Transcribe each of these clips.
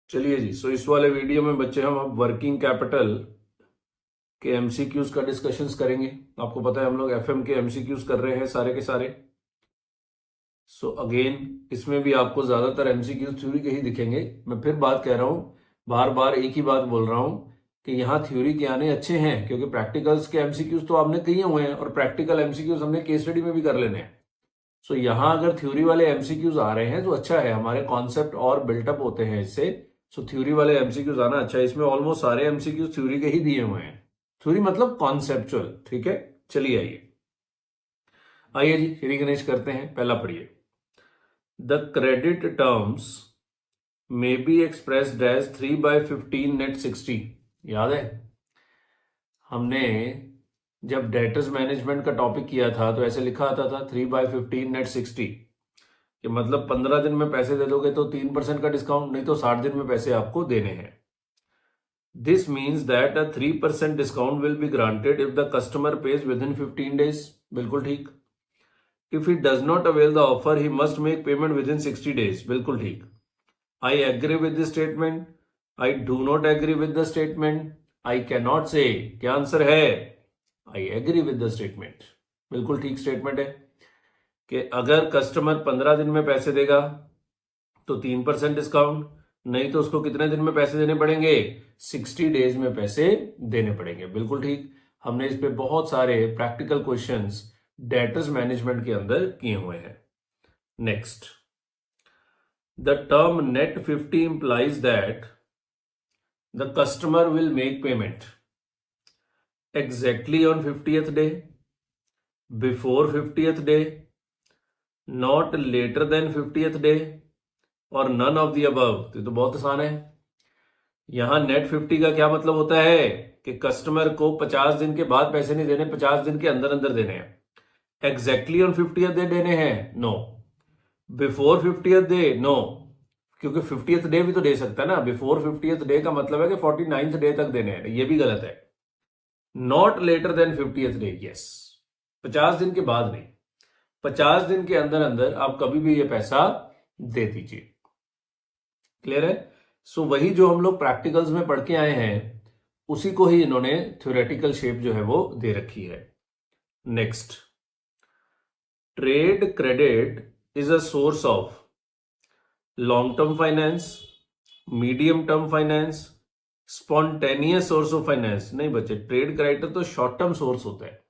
चलिए जी, सो इस वाले वीडियो में बच्चे हम अब वर्किंग कैपिटल के एमसीक्यूज का डिस्कशंस करेंगे। आपको पता है हम लोग एफएम के एमसीक्यूज कर रहे हैं सारे के सारे। सो अगेन इसमें भी आपको ज्यादातर एमसीक्यूज थ्योरी के ही दिखेंगे। मैं फिर बात कह रहा हूं, बार बार एक ही बात बोल रहा हूं कि यहाँ थ्योरी के आने अच्छे हैं, क्योंकि प्रैक्टिकल्स के एमसीक्यूज तो आपने किए हुए हैं और प्रैक्टिकल एमसीक्यूज हमने केस स्टडी में भी कर लेने हैं। सो यहाँ अगर थ्योरी वाले एमसीक्यूज आ रहे हैं तो अच्छा है, हमारे कॉन्सेप्ट और बिल्टअप होते हैं इससे। सो थ्योरी वाले एमसीक्यूज आना अच्छा है। इसमें ऑलमोस्ट सारे एमसीक्यूज थ्योरी के ही दिए हुए हैं। थ्योरी मतलब कॉन्सेप्चुअल, ठीक है। चलिए आइए जी, श्री गणेश करते हैं। पहला पढ़िए, the credit terms may be expressed as 3/15 net 60। याद है हमने जब डेटर्स मैनेजमेंट का टॉपिक किया था तो ऐसे लिखा आता था 3/15 नेट 60, कि मतलब 15 दिन में पैसे दे दोगे तो 3% का डिस्काउंट, नहीं तो 60 दिन में पैसे आपको देने हैं। This means that a 3% discount will be granted if the customer pays within 15 days। बिल्कुल ठीक। If he does not avail the offer he must make payment within 60 days। बिल्कुल ठीक। I agree with this statement, I do not agree with the statement, I can not say. क्या answer है? I agree with the statement. बिल्कुल ठीक statement है कि अगर customer 15 दिन में पैसे देगा तो 3% डिस्काउंट, नहीं तो उसको कितने दिन में पैसे देने पड़ेंगे? 60 डेज में पैसे देने पड़ेंगे। बिल्कुल ठीक। हमने इस पे बहुत सारे प्रैक्टिकल क्वेश्चंस डेटर्स मैनेजमेंट के अंदर किए हुए हैं। Next, the term net 50 implies that the customer will make payment exactly on 50th day, before 50th day, not later than 50th day और नन ऑफ द अबव। तो बहुत आसान है। यहां नेट 50 का क्या मतलब होता है कि कस्टमर को 50 दिन के बाद पैसे नहीं देने, 50 दिन के अंदर अंदर देने हैं। एग्जैक्टली ऑन 50th डे देने हैं? No. Before 50th day? No, क्योंकि 50th डे भी तो दे सकता है ना। बिफोर 50th डे का मतलब है कि 49th डे तक देने हैं, ये भी गलत है। Not later than 50th day, yes. 50 दिन के बाद नहीं, 50 दिन के अंदर अंदर आप कभी भी ये पैसा दे दीजिए। क्लियर है? सो वही जो हम लोग प्रैक्टिकल्स में पढ़ के आए हैं उसी को ही इन्होंने थ्योरेटिकल शेप जो है वो दे रखी है। Next, trade credit is a source of long term finance, medium term finance, spontaneous source of finance. नहीं बच्चे, ट्रेड क्रेडिट तो शॉर्ट टर्म सोर्स होता है,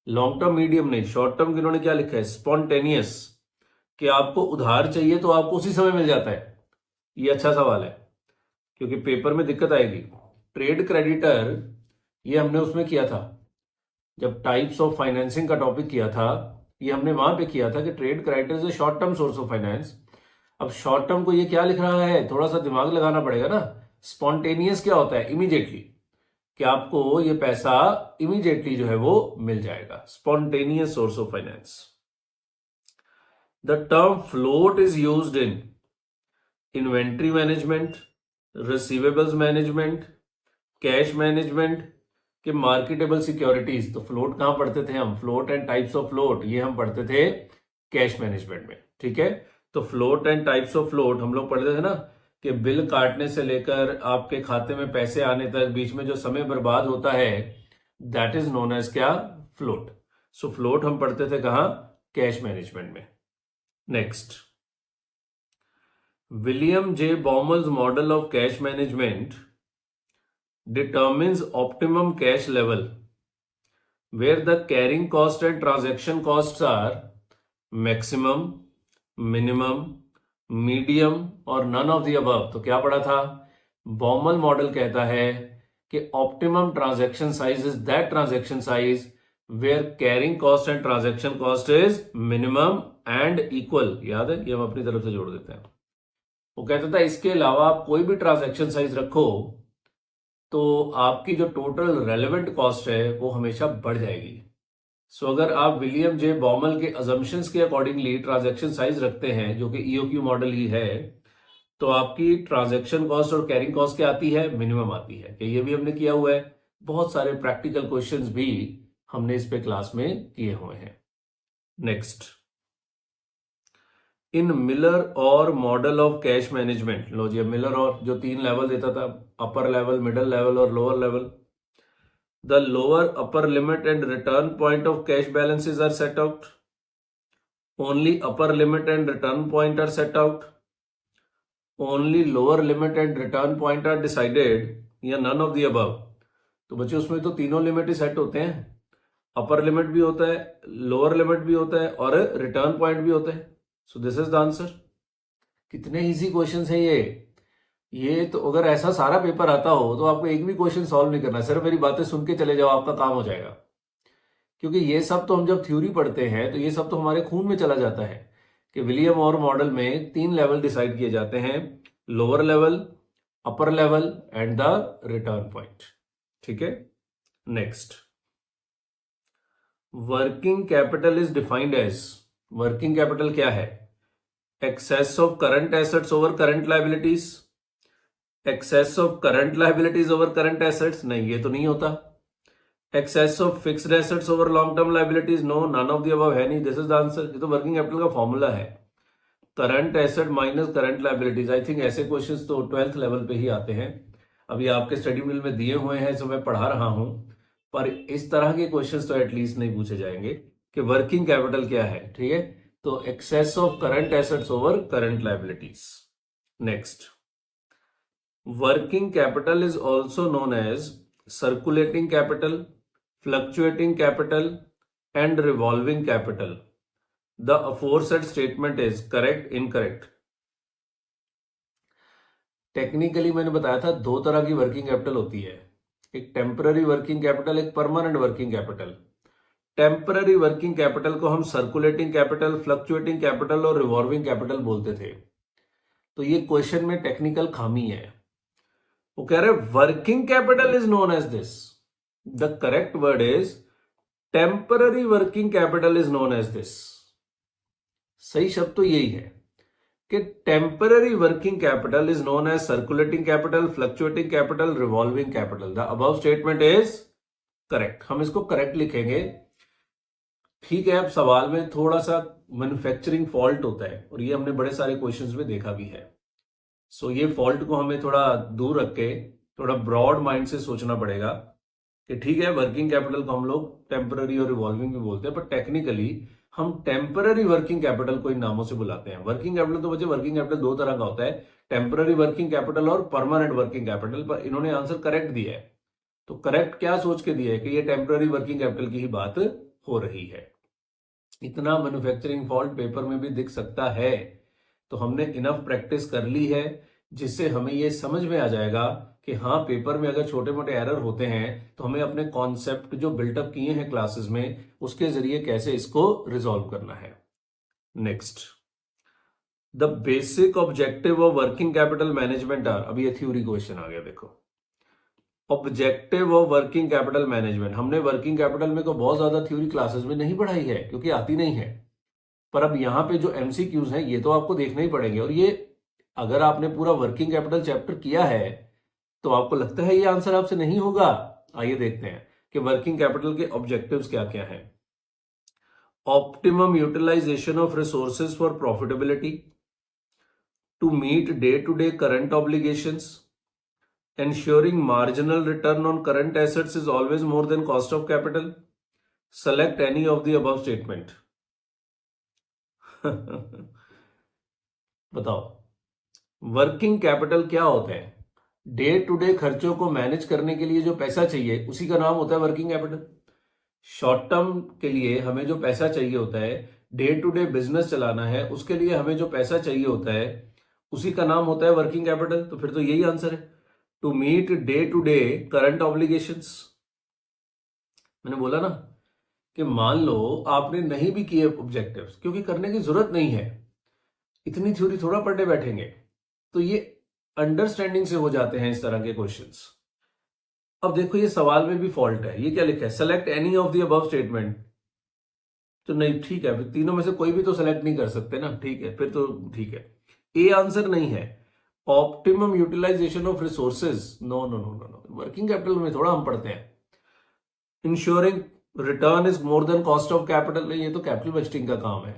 लॉन्ग टर्म मीडियम नहीं। शॉर्ट टर्म इन्होंने क्या लिखा है? स्पॉन्टेनियस, कि आपको उधार चाहिए तो आपको उसी समय मिल जाता है। ये अच्छा सवाल है क्योंकि पेपर में दिक्कत आएगी। ट्रेड क्रेडिटर ये हमने उसमें किया था जब टाइप्स ऑफ फाइनेंसिंग का टॉपिक किया था, ये हमने वहां पे किया था कि trade creditor is a short term source of finance. अब शॉर्ट टर्म को ये क्या लिख रहा है, थोड़ा सा दिमाग लगाना पड़ेगा ना। स्पॉन्टेनियस क्या होता है? इमीडिएटली, कि आपको ये पैसा इमीडिएटली जो है वो मिल जाएगा। Spontaneous source of finance. The term float is used in inventory management, receivables management, cash management के मार्केटेबल सिक्योरिटीज। तो फ्लोट कहां पढ़ते थे हम? Float and types of float, ये हम पढ़ते थे कैश मैनेजमेंट में, ठीक है। तो float and types of float हम लोग पढ़ते थे ना, कि बिल काटने से लेकर आपके खाते में पैसे आने तक बीच में जो समय बर्बाद होता है, दैट इज नोन एज क्या? फ्लोट। सो फ्लोट हम पढ़ते थे कहां? कैश मैनेजमेंट में। Next, William J. Baumel's model of cash management determines optimum cash level where the carrying cost and transaction costs are maximum, minimum, medium और none of the above। तो क्या पढ़ा था? बॉमल मॉडल कहता है कि optimum transaction size is that transaction size where carrying cost and transaction cost is minimum and equal. याद है? ये हम अपनी तरफ से जोड़ देते हैं। वो कहता था इसके अलावा आप कोई भी ट्रांजैक्शन साइज रखो तो आपकी जो टोटल रेलेवेंट कॉस्ट है वो हमेशा बढ़ जाएगी। सो अगर आप विलियम जे बॉमल के अजम्पशंस के अकॉर्डिंगली ट्रांजैक्शन साइज रखते हैं, जो कि ईओक्यू मॉडल ही है, तो आपकी ट्रांजैक्शन कॉस्ट और कैरिंग कॉस्ट क्या आती है? मिनिमम आती है। कि ये भी हमने किया हुआ है, बहुत सारे प्रैक्टिकल क्वेश्चंस भी हमने इस पे क्लास में किए हुए हैं। Next, in Miller Orr model of cash management, लो जी मिलर और जो 3 लेवल देता था, अपर लेवल, मिडिल लेवल और lower level, the lower upper limit and return point of cash balances are set out, only upper limit and return point are set out, only lower limit and return point are decided, या none of the above. तो बच्चों उसमें तो तीनों limit ही set होते हैं, upper limit भी होता है, लोअर लिमिट भी होता है और रिटर्न पॉइंट भी होता है। So this is the answer. कितने इजी क्वेश्चंस हैं ये तो अगर ऐसा सारा पेपर आता हो तो आपको एक भी क्वेश्चन सॉल्व नहीं करना, सिर्फ मेरी बातें सुन के चले जाओ, आपका काम हो जाएगा। क्योंकि ये सब तो हम जब थ्योरी पढ़ते हैं तो ये सब तो हमारे खून में चला जाता है कि विलियम और मॉडल में 3 लेवल डिसाइड किए जाते हैं, lower level, upper level and the return point. ठीक है, next, working capital is defined as, working capital क्या है? Excess of current assets over current liabilities, excess of current liabilities over current assets, नहीं ये तो नहीं होता। Excess of fixed assets over long term liabilities, no, none of the above है नहीं, this is the answer. ये तो working capital का फॉर्मूला है, current asset minus current liabilities. I think ऐसे क्वेश्चंस तो 12th लेवल पे ही आते हैं, अभी आपके स्टडी मिल में दिए हुए हैं जो मैं पढ़ा रहा हूं, पर इस तरह के क्वेश्चंस तो एटलीस्ट नहीं पूछे जाएंगे कि वर्किंग कैपिटल क्या है। ठीक है, तो excess of current assets over current liabilities. Next, working capital is also known as circulating capital, fluctuating capital and revolving capital. The aforesaid statement is correct, incorrect? Technically मैंने बताया था 2 तरह की वर्किंग कैपिटल होती है, एक टेम्पररी वर्किंग कैपिटल, एक permanent working capital. Temporary working capital को हम सर्कुलेटिंग कैपिटल, फ्लक्चुएटिंग कैपिटल और रिवॉल्विंग कैपिटल बोलते थे। तो ये क्वेश्चन में टेक्निकल खामी है, वो कह रहे working capital is known as this, the correct word is temporary working capital is known as this. सही शब्द तो यही है कि temporary working capital is known as circulating capital, fluctuating capital, revolving capital. The above statement is correct. हम इसको correct लिखेंगे। ठीक है, अब सवाल में थोड़ा सा मैन्युफैक्चरिंग फॉल्ट होता है और ये हमने बड़े सारे क्वेश्चंस में देखा भी है। सो ये फॉल्ट को हमें थोड़ा दूर रख के थोड़ा ब्रॉड माइंड से सोचना पड़ेगा कि ठीक है, वर्किंग कैपिटल को हम लोग टेम्पररी और रिवॉल्विंग भी बोलते हैं, पर टेक्निकली हम टेम्पररी वर्किंग कैपिटल को इन नामों से बुलाते हैं। वर्किंग कैपिटल तो बच्चे वर्किंग कैपिटल 2 तरह का होता है, टेम्पररी वर्किंग कैपिटल और परमानेंट वर्किंग कैपिटल, पर इन्होंने आंसर करेक्ट दिया है। तो करेक्ट क्या सोच के दिया है कि ये टेम्पररी वर्किंग कैपिटल की ही बात हो रही है। इतना मैन्युफैक्चरिंग फॉल्ट पेपर में भी दिख सकता है, तो हमने इनफ प्रैक्टिस कर ली है जिससे हमें ये समझ में आ जाएगा कि हाँ, पेपर में अगर छोटे मोटे एरर होते हैं तो हमें अपने कॉन्सेप्ट जो बिल्टअप किए हैं क्लासेस में उसके जरिए कैसे इसको रिजॉल्व करना है। Next, the basic objective of working capital management are, अभी ये थ्योरी क्वेश्चन आ गया, देखो objective of working capital management. हमने वर्किंग कैपिटल में तो बहुत ज्यादा थ्योरी क्लासेस में नहीं पढ़ाई है क्योंकि आती नहीं है, पर अब यहां पे जो एमसीक्यूज हैं ये तो आपको देखने ही पड़ेंगे। और ये अगर आपने पूरा वर्किंग कैपिटल चैप्टर किया है तो आपको लगता है ये आंसर आपसे नहीं होगा। आइए देखते हैं कि वर्किंग कैपिटल के ऑब्जेक्टिव्स क्या क्या हैं। Optimum utilisation of resources for profitability, to meet day to day current obligations, ensuring marginal return on current assets is always more than cost of capital. Select any of the above statement. बताओ, working capital क्या होता है? Day to day खर्चों को manage करने के लिए जो पैसा चाहिए उसी का नाम होता है वर्किंग कैपिटल। शॉर्ट टर्म के लिए हमें जो पैसा चाहिए होता है, डे टू डे बिजनेस चलाना है उसके लिए हमें जो पैसा चाहिए होता है उसी का नाम होता है वर्किंग कैपिटल। तो फिर तो यही आंसर है, to meet day to day current obligations. मैंने बोला ना कि मान लो आपने नहीं भी किए ऑब्जेक्टिव्स, क्योंकि करने की जरूरत नहीं है, इतनी थ्योरी थोड़ा पढ़ने बैठेंगे, तो ये अंडरस्टैंडिंग से हो जाते हैं इस तरह के क्वेश्चंस। अब देखो ये सवाल में भी फॉल्ट है, ये क्या लिखा है? Select any of the above statement. तो नहीं, ठीक है, फिर तीनों में से कोई भी तो सेलेक्ट नहीं कर सकते ना, ठीक है, फिर तो ठीक है, ए आंसर नहीं है। Optimum utilisation of resources, no no no no no, working capital में थोड़ा हम पढ़ते हैं। Ensuring return is more than cost of capital, ये तो कैपिटल बजटिंग का काम है।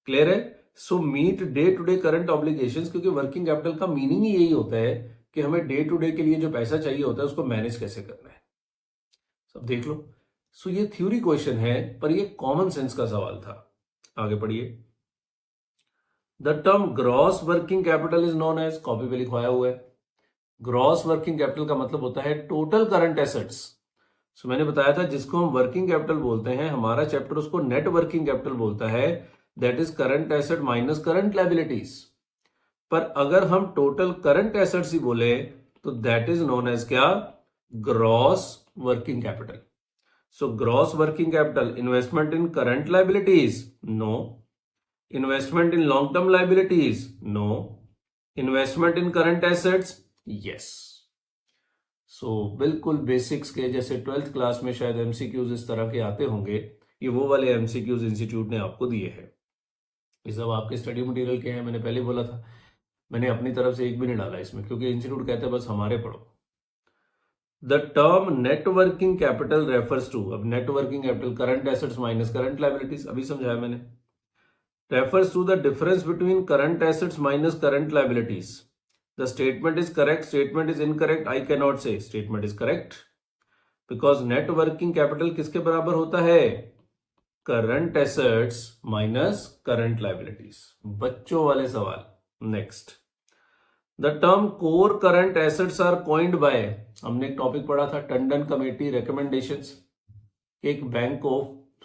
क्लियर है? So meet day to day current obligations, क्योंकि वर्किंग कैपिटल का मीनिंग ही यही होता है कि हमें डे टू डे के लिए जो पैसा चाहिए होता है उसको मैनेज कैसे करना है। सब देख लो। सो ये थ्योरी क्वेश्चन है पर ये कॉमन सेंस का सवाल था। आगे पढ़िए। The term gross working capital is known as, copy पे लिखवाया हुआ है, ग्रॉस वर्किंग कैपिटल का मतलब होता है टोटल करंट एसेट्स। सो मैंने बताया था जिसको हम वर्किंग कैपिटल बोलते हैं, हमारा चैप्टर उसको नेट वर्किंग कैपिटल बोलता है, that is current asset minus current liabilities. पर अगर हम टोटल करंट एसेट्स ही बोले तो दैट इज नोन एज क्या, gross working capital. So gross working capital, investment in current liabilities, no. Investment in long term liabilities, no. Investment in current assets, yes. So बिल्कुल basics के, जैसे 12th class में शायद MCQs इस तरह के आते होंगे, ये वो वाले एमसीक्यूज इंस्टीट्यूट ने आपको दिए हैं। ये सब आपके स्टडी मटेरियल के हैं, मैंने पहले बोला था, मैंने अपनी तरफ से एक भी नहीं डाला इसमें, क्योंकि इंस्टीट्यूट कहते हैं बस हमारे पढ़ो। The term net working capital refers to, अब net working capital current assets minus current liabilities, अभी समझाया मैंने, refers to the difference between current assets minus current liabilities. The statement is correct, statement is incorrect, I cannot say. Statement is correct because net working capital किसके बराबर होता है, current assets minus current liabilities। बच्चों वाले सवाल। Next, the term core current assets are coined by, हमने एक topic पढ़ा था टंडन कमेटी रिकमेंडेशंस, एक बैंक को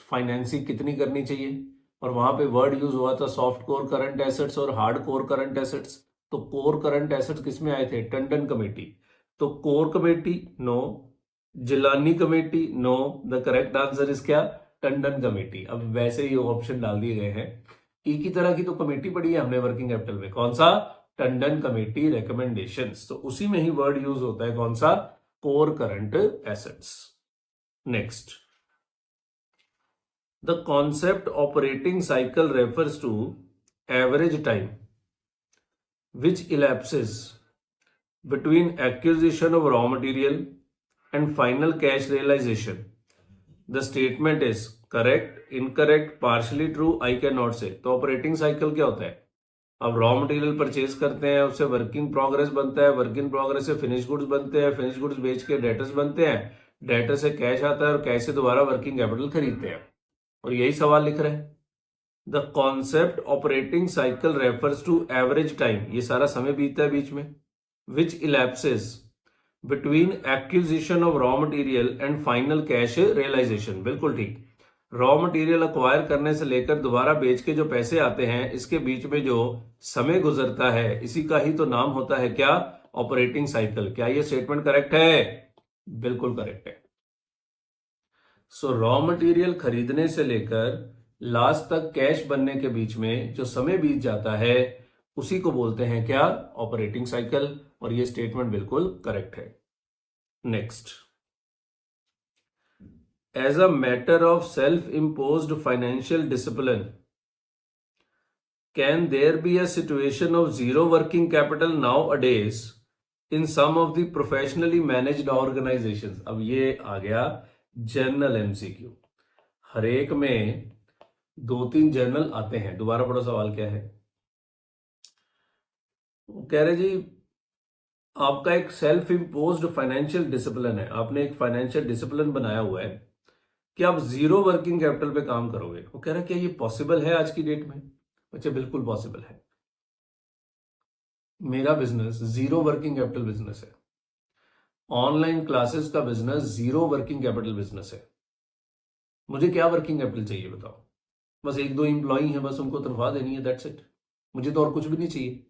फाइनेंसिंग कितनी करनी चाहिए, और वहां पे वर्ड यूज हुआ था सॉफ्ट कोर करंट एसेट्स और हार्ड कोर करंट एसेट्स। तो कोर करंट एसेट्स किसमें आए थे, टंडन कमेटी। तो core committee no, Jilani committee no, the correct answer is क्या, टंडन कमेटी। अब वैसे ही ऑप्शन डाल दिए गए हैं। एक ही तरह की तो कमेटी पढ़ी है हमने वर्किंग कैपिटल में, कौन सा, टंडन कमेटी रिकमेंडेशंस। तो उसी में ही वर्ड यूज होता है कौन सा, core current assets. Next, the concept operating cycle refers to average time which elapses between acquisition of raw material and final cash realization. The statement is correct, incorrect, partially true, I cannot say। तो operating cycle क्या होता है, अब raw material purchase करते हैं, उससे work in progress बनता है, वर्क इन प्रोग्रेस से फिनिश गुड्स बनते हैं, फिनिश गुड्स बेच के डेटर्स बनते हैं, डेटर से कैश आता है और कैश से दोबारा वर्किंग कैपिटल खरीदते हैं। और यही सवाल लिख रहे हैं, the concept operating cycle refers to average time, ये सारा समय बीतता है बीच में, which elapses between acquisition of raw material and final cash realisation. बिल्कुल ठीक, रॉ मटेरियल अक्वायर करने से लेकर दोबारा बेच के जो पैसे आते हैं, इसके बीच में जो समय गुजरता है, इसी का ही तो नाम होता है क्या, ऑपरेटिंग साइकिल। क्या ये स्टेटमेंट करेक्ट है, बिल्कुल करेक्ट है। सो रॉ मटेरियल खरीदने से लेकर लास्ट तक कैश बनने के बीच में जो समय बीत जाता है, उसी को बोलते हैं क्या, ऑपरेटिंग साइकिल। और ये स्टेटमेंट बिल्कुल करेक्ट है। Next, as a matter of self imposed financial discipline can there be a situation of zero working capital nowadays in some of the professionally managed organisations. अब ये आ गया general MCQ, हर एक में 2-3 journal आते हैं। दोबारा पढ़ो सवाल क्या है। वो कह रहे जी आपका एक सेल्फ इम्पोज्ड फाइनेंशियल डिसिप्लिन है, आपने एक फाइनेंशियल डिसिप्लिन बनाया हुआ है कि आप जीरो वर्किंग कैपिटल पे काम करोगे। वो कह रहा है क्या ये पॉसिबल है आज की डेट में, बच्चे बिल्कुल पॉसिबल है। मेरा business zero working capital business है, ऑनलाइन क्लासेस का business zero working capital business है। मुझे क्या वर्किंग कैपिटल चाहिए बताओ, बस 1-2 एम्प्लॉई हैं, बस उनको तनख्वाह देनी है, दैट्स इट, मुझे तो और कुछ भी नहीं चाहिए।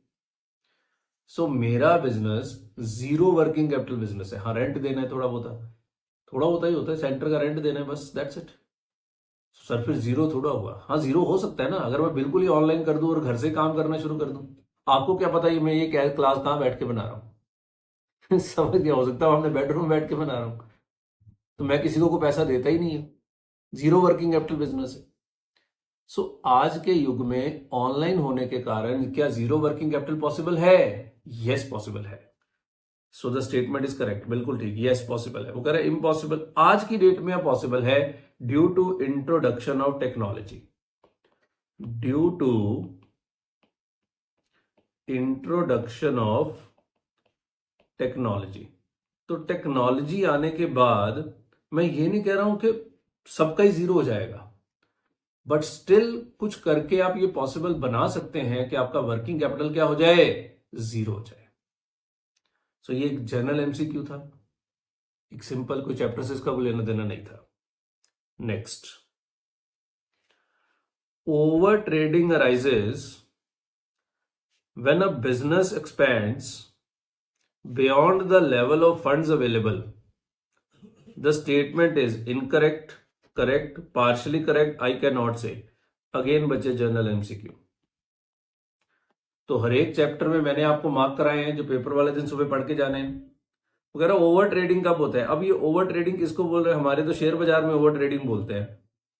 सो मेरा business zero working capital business है। हाँ रेंट देना है थोड़ा बहुत ही होता है, सेंटर का रेंट देना है, बस दैट्स इट। सर फिर जीरो थोड़ा हुआ, हाँ जीरो हो सकता है ना, अगर मैं बिल्कुल ही ऑनलाइन कर दूं और घर से काम करना शुरू कर दूं। आपको क्या पता मैं ये क्लास कहाँ बैठ के बना रहा हूँ समझ क्या हो सकता है, हमने बेडरूम बैठ के बना रहा हूँ, तो मैं किसी को पैसा देता ही नहीं है, जीरो वर्किंग कैपिटल बिजनेस है। सो आज के युग में ऑनलाइन होने के कारण क्या जीरो वर्किंग कैपिटल पॉसिबल है, यस पॉसिबल है। So the statement is correct, बिल्कुल ठीक, यस पॉसिबल है। वो कह रहे हैं इम्पॉसिबल आज की डेट में पॉसिबल है due to introduction of technology, due to introduction of technology. तो टेक्नोलॉजी आने के बाद मैं ये नहीं कह रहा हूं कि सबका ही जीरो हो जाएगा, बट स्टिल कुछ करके आप ये पॉसिबल बना सकते हैं कि आपका वर्किंग कैपिटल क्या हो जाए, जीरो हो जाए। सो ये एक जनरल एमसीक्यू था, एक सिंपल, कोई चैप्टर से इसका कोई लेना देना नहीं था। Next, over trading arises when a business expends beyond the level of funds available. The statement is incorrect, correct, partially correct, I cannot say. Again बचे जनरल एमसीक्यू। तो हर एक चैप्टर में मैंने आपको मार्क कराए हैं, जो पेपर वाले दिन सुबह पढ़ के जाने हैं। वो कह रहा ओवर ट्रेडिंग कब होता है। अब ये ओवर ट्रेडिंग किसको बोल रहे हैं, हमारे तो शेयर बाजार में ओवर ट्रेडिंग बोलते हैं।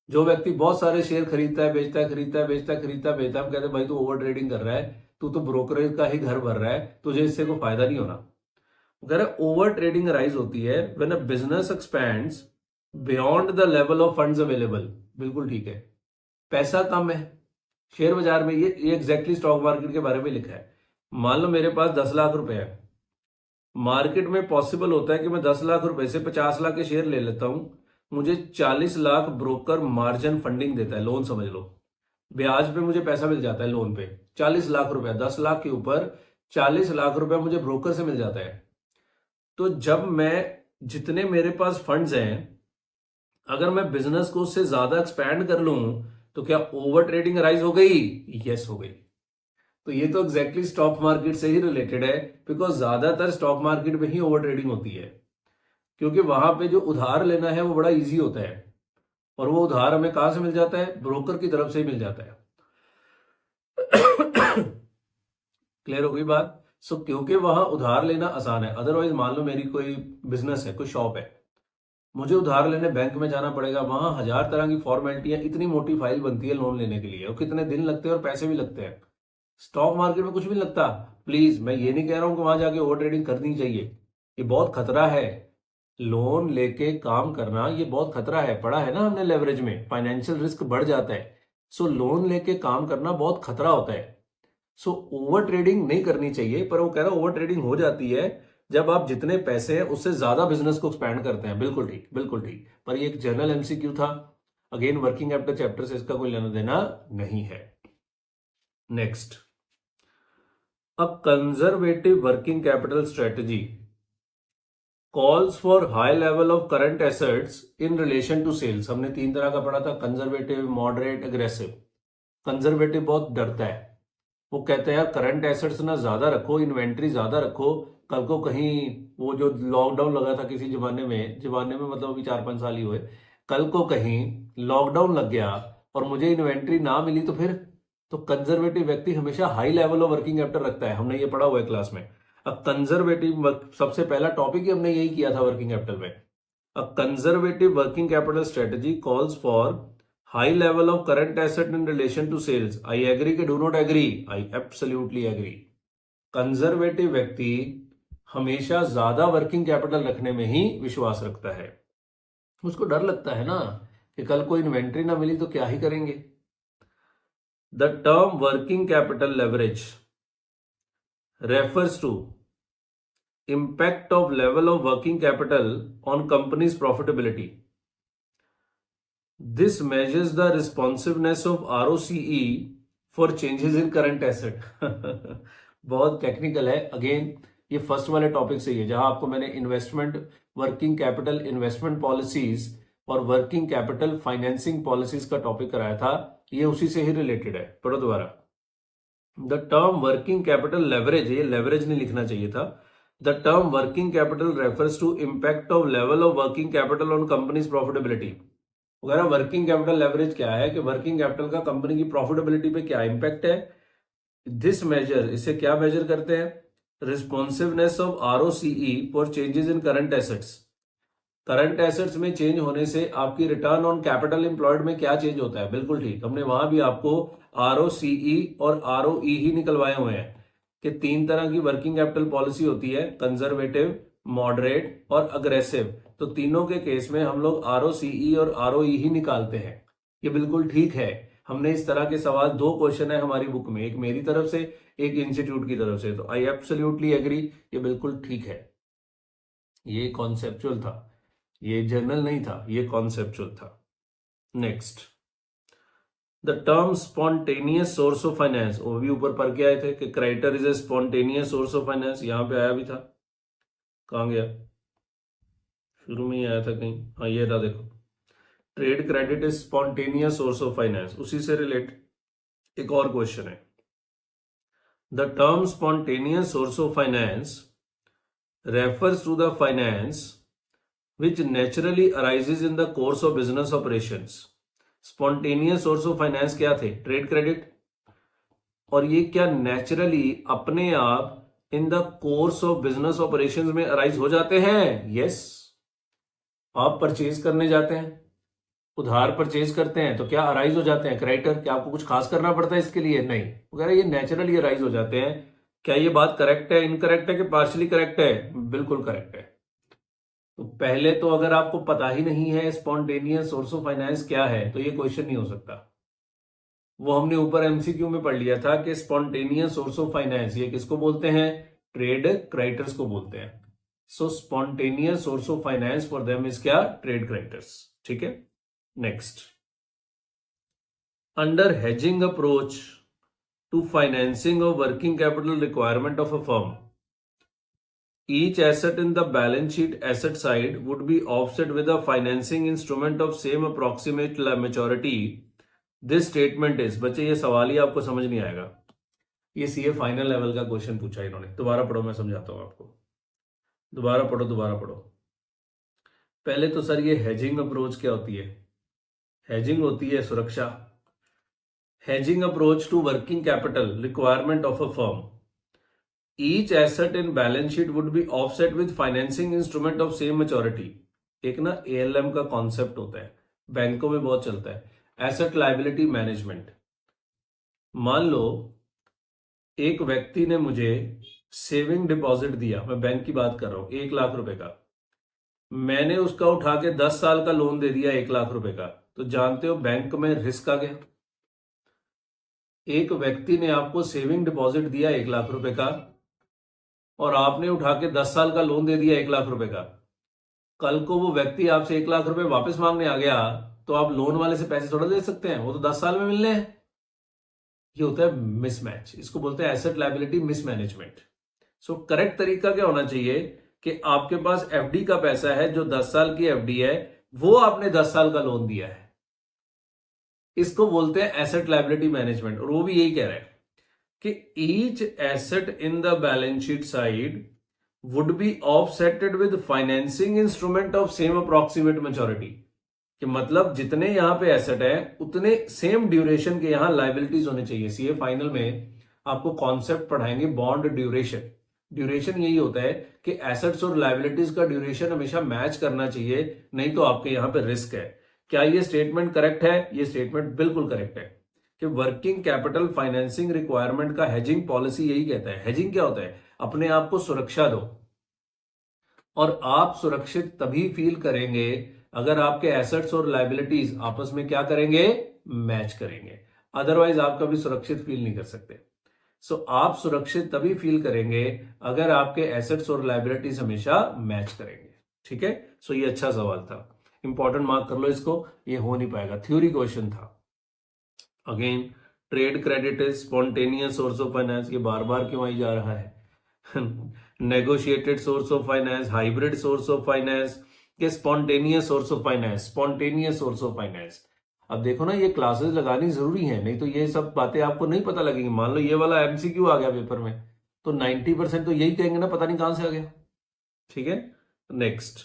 जो व्यक्ति बहुत सारे शेयर खरीदता है, बेचता है, खरीदता है, बेचता है, खरीदता है, बेचता है, हम कहते हैं भाई तू ओवर ट्रेडिंग कर रहा है, तू तो ब्रोकरेज का ही घर भर रहा है, तुझे इससे कोई फायदा नहीं होना। ओवर ट्रेडिंग राइज होती है when a business expands beyond the level of funds available. बिल्कुल ठीक है, पैसा कम है शेयर बाजार में, ये एग्जैक्टली स्टॉक मार्केट के बारे में लिखा है। मान लो मेरे पास 10 लाख रुपए है, मार्केट में पॉसिबल होता है कि मैं 10 लाख रुपए से 50 लाख के शेयर ले लेता हूं, मुझे 40 लाख ब्रोकर मार्जिन फंडिंग देता है, लोन समझ लो, ब्याज पे मुझे पैसा मिल जाता है लोन पे 40 लाख रुपए, 10 लाख के ऊपर 40 लाख रुपए मुझे ब्रोकर से मिल जाता है। तो जब मैं, जितने मेरे पास फंड्स हैं, अगर मैं बिजनेस को उससे ज्यादा एक्सपैंड कर लूं तो क्या ओवर ट्रेडिंग राइज हो गई? यस, हो गई। तो ये तो एग्जैक्टली स्टॉक मार्केट से ही रिलेटेड है, बिकॉज ज्यादातर स्टॉक मार्केट में ही ओवर ट्रेडिंग होती है, क्योंकि वहां पे जो उधार लेना है वो बड़ा इजी होता है, और वो उधार हमें कहां से मिल जाता है? ब्रोकर की तरफ से ही मिल जाता है। क्लियर हो गई बात? सो क्योंकि वहां उधार लेना आसान है। अदरवाइज मान लो मेरी कोई बिजनेस है, कोई शॉप है, मुझे उधार लेने बैंक में जाना पड़ेगा, वहां 1000 तरह की फॉर्मेलिटियां, इतनी मोटी फाइल बनती है लोन लेने के लिए, और कितने दिन लगते हैं और पैसे भी लगते हैं। स्टॉक मार्केट में कुछ भी लगता। प्लीज, मैं ये नहीं कह रहा हूं कि वहां जाके ओवर ट्रेडिंग करनी चाहिए, ये बहुत खतरा है। लोन लेके काम करना ये बहुत खतरा है, पढ़ा है ना हमने लेवरेज में, फाइनेंशियल रिस्क बढ़ जाता है। सो लोन लेके काम करना बहुत खतरा होता है। सो ओवर ट्रेडिंग नहीं करनी चाहिए, पर वो कह रहा है ओवर ट्रेडिंग हो जाती है जब आप जितने पैसे हैं उससे ज्यादा बिजनेस को एक्सपैंड करते हैं। बिल्कुल ठीक, बिल्कुल ठीक। पर ये एक जनरल एमसीक्यू था, अगेन वर्किंग कैपिटल चैप्टर से इसका कोई लेना देना नहीं है। Next, a conservative working capital strategy calls for high level of current assets in relation to sales. हमने 3 तरह का पढ़ा था, कंजर्वेटिव, मॉडरेट, एग्रेसिव। कंजर्वेटिव बहुत डरता है, वो कहते हैं यार करंट एसेट्स ना ज्यादा रखो, इन्वेंट्री ज्यादा रखो, कल को कहीं वो जो लॉकडाउन लगा था किसी जमाने में मतलब अभी 4-5 साल ही हुए, कल को कहीं लॉकडाउन लग गया और मुझे इन्वेंट्री ना मिली तो फिर। तो कंजर्वेटिव व्यक्ति हमेशा high level of working capital रखता है, हमने ये पढ़ा हुआ है क्लास में। अब कंजर्वेटिव, सबसे पहला टॉपिक ही हमने यही किया था वर्किंग कैपिटल में। अ conservative working capital strategy calls for high level of current asset in relation to sales. I agree कि do not agree? I absolutely agree. Conservative व्यक्ति हमेशा ज्यादा वर्किंग कैपिटल रखने में ही विश्वास रखता है। उसको डर लगता है ना कि कल को इन्वेंट्री ना मिली तो क्या ही करेंगे। The term working capital leverage refers to impact of level of working capital on company's profitability. This measures the responsiveness of ROCE for changes in current asset. बहुत टेक्निकल है। अगेन ये फर्स्ट वाले topic से ही है, जहां आपको मैंने investment, working capital investment policies और वर्किंग कैपिटल फाइनेंसिंग पॉलिसीज का टॉपिक कराया था, ये उसी से ही रिलेटेड है। पढ़ो दोबारा। The term working capital leverage, ये लेवरेज नहीं लिखना चाहिए था। The term working capital refers to impact of level of working capital on company's profitability. वगैरह वर्किंग कैपिटल लेवरेज क्या है कि वर्किंग कैपिटल का कंपनी की प्रॉफिटेबिलिटी पे क्या इंपैक्ट है। दिस मेजर, इससे क्या मेजर करते हैं? Responsiveness of ROCE for changes in current assets. Current assets में चेंज होने से आपकी रिटर्न ऑन कैपिटल एम्प्लॉयड में क्या चेंज होता है। बिल्कुल ठीक, हमने वहां भी आपको ROCE और ROE ही निकलवाए हुए हैं कि 3 तरह की वर्किंग कैपिटल पॉलिसी होती है, कंजर्वेटिव, मॉडरेट और अग्रेसिव। तो तीनों के केस में हम लोग ROCE और ROE ही निकालते हैं, ये बिल्कुल ठीक है। हमने इस तरह के सवाल, 2 क्वेश्चन है हमारी बुक में, एक मेरी तरफ से, एक इंस्टीट्यूट की तरफ से। तो आई एब्सोल्युटली एग्री, ये बिल्कुल ठीक है। ये कॉन्सेप्चुअल था, ये जर्नल नहीं था, ये कॉन्सेप्चुअल था। Next, the term spontaneous source of finance, वो भी ऊपर पढ़ के आए थे कि creditor is a spontaneous source of finance, यहां पे आया भी था। कहां गया? शुरू में ही आया था कहीं, हाँ ये था, देखो, trade credit is spontaneous source of finance, उसी से रिलेट एक और क्वेश्चन है। The term spontaneous source of finance refers to the finance which naturally arises in the course of business operations. Spontaneous source of finance क्या थे? Trade credit. और ये क्या नेचुरली अपने आप in the course of business operations में arise हो जाते हैं? यस। आप परचेज करने जाते हैं, उधार परचेज करते हैं, तो क्या अराइज हो जाते हैं क्रेडिटर? क्या आपको कुछ खास करना पड़ता है इसके लिए? नहीं, वगैरह ये नेचुरली अराइज हो जाते हैं। क्या ये बात करेक्ट है, इनकरेक्ट है कि पार्शियली करेक्ट है? बिल्कुल करेक्ट है। तो पहले तो अगर आपको पता ही नहीं है स्पॉन्टेनियस सोर्स ऑफ फाइनेंस क्या है, तो ये क्वेश्चन नहीं हो सकता। वो हमने ऊपर एमसीक्यू में पढ़ लिया था कि स्पॉन्टेनियस सोर्स ऑफ फाइनेंस ये किसको बोलते हैं? ट्रेड क्रेडिटर्स को बोलते हैं। So spontaneous source of finance for them is क्या? Trade creditors. ठीक है। Next, under hedging approach to financing of working capital requirement of a firm, each asset in the balance sheet asset side would be offset with a financing instrument of same approximate maturity. This statement is, बच्चे ये सवाल ही आपको समझ नहीं आएगा, ये CA final level का question पूछा इन्होंने। दोबारा पढ़ो, मैं समझाता हूं आपको। दोबारा पढ़ो। पहले तो सर ये हेजिंग अप्रोच क्या होती है? हेजिंग होती है सुरक्षा। Hedging approach to working capital requirement of a firm. Each asset in balance sheet would be offset with financing instrument of same maturity. एक ना ALM का कॉन्सेप्ट होता है, बैंकों में बहुत चलता है, एसेट लायबिलिटी मैनेजमेंट। मान लो एक व्यक्ति ने मुझे सेविंग डिपॉजिट दिया, मैं बैंक की बात कर रहा हूं, 1 लाख रुपए का। मैंने उसका उठा के 10 साल का लोन दे दिया 1 लाख रुपए का, तो जानते हो बैंक में रिस्क आ गया। एक व्यक्ति ने आपको सेविंग डिपॉजिट दिया 1 लाख रुपए का और आपने उठा के 10 साल का लोन दे दिया 1 लाख रुपए का। कल को वो व्यक्ति आपसे 1 लाख रुपए वापस मांगने आ गया, तो आप लोन वाले से पैसे थोड़ा दे सकते हैं, वो तो 10 साल में मिलने हैं। ये होता है मिसमैच, इसको बोलते हैं asset liability mismanagement. So correct तरीका क्या होना चाहिए कि आपके पास एफडी का पैसा है, जो 10 साल की एफडी है, वो आपने 10 साल का लोन दिया है, इसको बोलते हैं एसेट लायबिलिटी मैनेजमेंट। और वो भी यही कह रहा है कि each asset in the balance sheet side would be offsetted with financing instrument of same approximate maturity. कि मतलब जितने यहां पे एसेट है उतने सेम ड्यूरेशन के यहां लायबिलिटीज होने चाहिए। सीए फाइनल में आपको कॉन्सेप्ट पढ़ाएंगे बॉन्ड ड्यूरेशन। ड्यूरेशन यही होता है कि एसेट्स और लायबिलिटीज का ड्यूरेशन हमेशा मैच करना चाहिए, नहीं तो आपके यहां पे रिस्क है। क्या ये स्टेटमेंट करेक्ट है? ये स्टेटमेंट बिल्कुल करेक्ट है कि वर्किंग कैपिटल फाइनेंसिंग रिक्वायरमेंट का हेजिंग पॉलिसी यही कहता है। हेजिंग क्या होता है? अपने आप को सुरक्षा दो, और आप सुरक्षित तभी फील करेंगे अगर आपके एसेट्स और लायबिलिटीज आपस में क्या करेंगे? मैच करेंगे। अदरवाइज आप कभी सुरक्षित फील नहीं कर सकते। सो आप सुरक्षित तभी फील करेंगे अगर आपके एसेट्स और लायबिलिटीज हमेशा मैच करेंगे। ठीक है। सो ये अच्छा सवाल था, इंपॉर्टेंट मार्क कर लो इसको, ये हो नहीं पाएगा, थ्योरी क्वेश्चन था। Again, trade credit is spontaneous source of finance, ये बार बार क्यों आई जा रहा है? Negotiated source of finance, hybrid source of finance, के spontaneous source of finance, spontaneous source of finance. अब देखो ना, ये क्लासेस लगानी जरूरी है, नहीं तो ये सब बातें आपको नहीं पता लगेंगी। मान लो ये वाला एमसीक्यू आ गया पेपर में, तो 90% तो यही कहेंगे ना, पता नहीं कहां से आ गया। ठीक है। Next,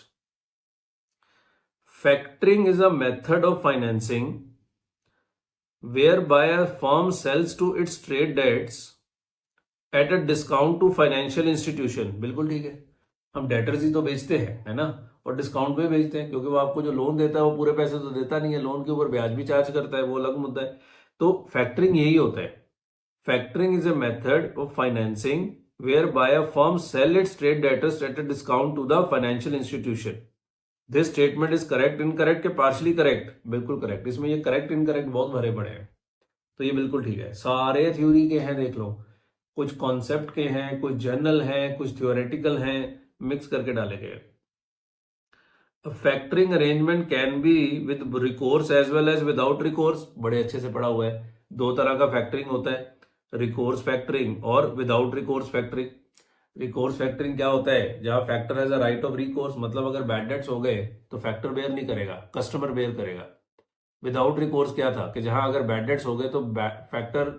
factoring is a method of financing whereby a firm sells to its trade debts at a discount to financial institution। बिल्कुल ठीक है, हम डेटर्स ही तो बेचते हैं, है ना, और डिस्काउंट पे बेचते हैं, क्योंकि वो आपको जो लोन देता है वो पूरे पैसे तो देता नहीं है, लोन के ऊपर ब्याज भी चार्ज करता है, वो अलग मुद्दा है। तो फैक्टरिंग यही होता है। Factoring is a method of financing whereby a firm sell its trade debtors at a discount to the financial institution। This statement is correct, incorrect के पार्शली करेक्ट? बिल्कुल करेक्ट। इसमें ये करेक्ट इनकरेक्ट बहुत भरे पड़े हैं। तो ये बिल्कुल ठीक है। सारे थ्योरी के हैं, देख लो, कुछ कॉन्सेप्ट के हैं, कुछ जनरल हैं, कुछ थ्योरेटिकल हैं, मिक्स करके डाले गए। Factoring arrangement can be with recourse as well as without recourse, बड़े अच्छे से पढ़ा हुआ है। दो तरह का फैक्टरिंग होता है, रिकोर्स फैक्टरिंग और without recourse factoring. Recourse factoring क्या होता है, जहां factor has a right of recourse, मतलब अगर बैड डेट्स हो गए तो फैक्टर बेयर नहीं करेगा, कस्टमर बेयर करेगा। विदाउट रिकोर्स क्या था कि जहां अगर बैड डेट्स हो गए तो फैक्टर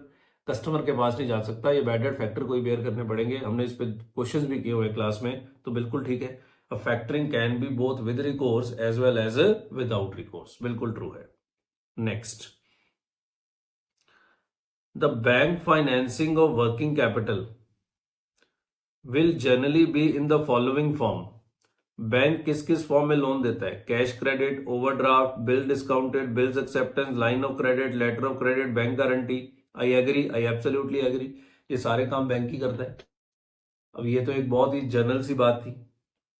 कस्टमर के पास नहीं जा सकता, ये बैड डेट फैक्टर को ही बेयर करने पड़ेंगे। हमने इस पे क्वेश्चंस भी किए हुए क्लास में, तो बिल्कुल ठीक है। A factoring can be both with recourse as well as without recourse, बिल्कुल ट्रू है। Next, the bank financing of working capital will generally be in the following form. Bank किस किस फॉर्म में लोन देता है? Cash credit, overdraft, bill discounted, bills acceptance, line of credit, letter of credit, bank guarantee. I agree, I absolutely agree, ये सारे काम bank ही करता है। अब ये तो एक बहुत ही जनरल सी बात थी,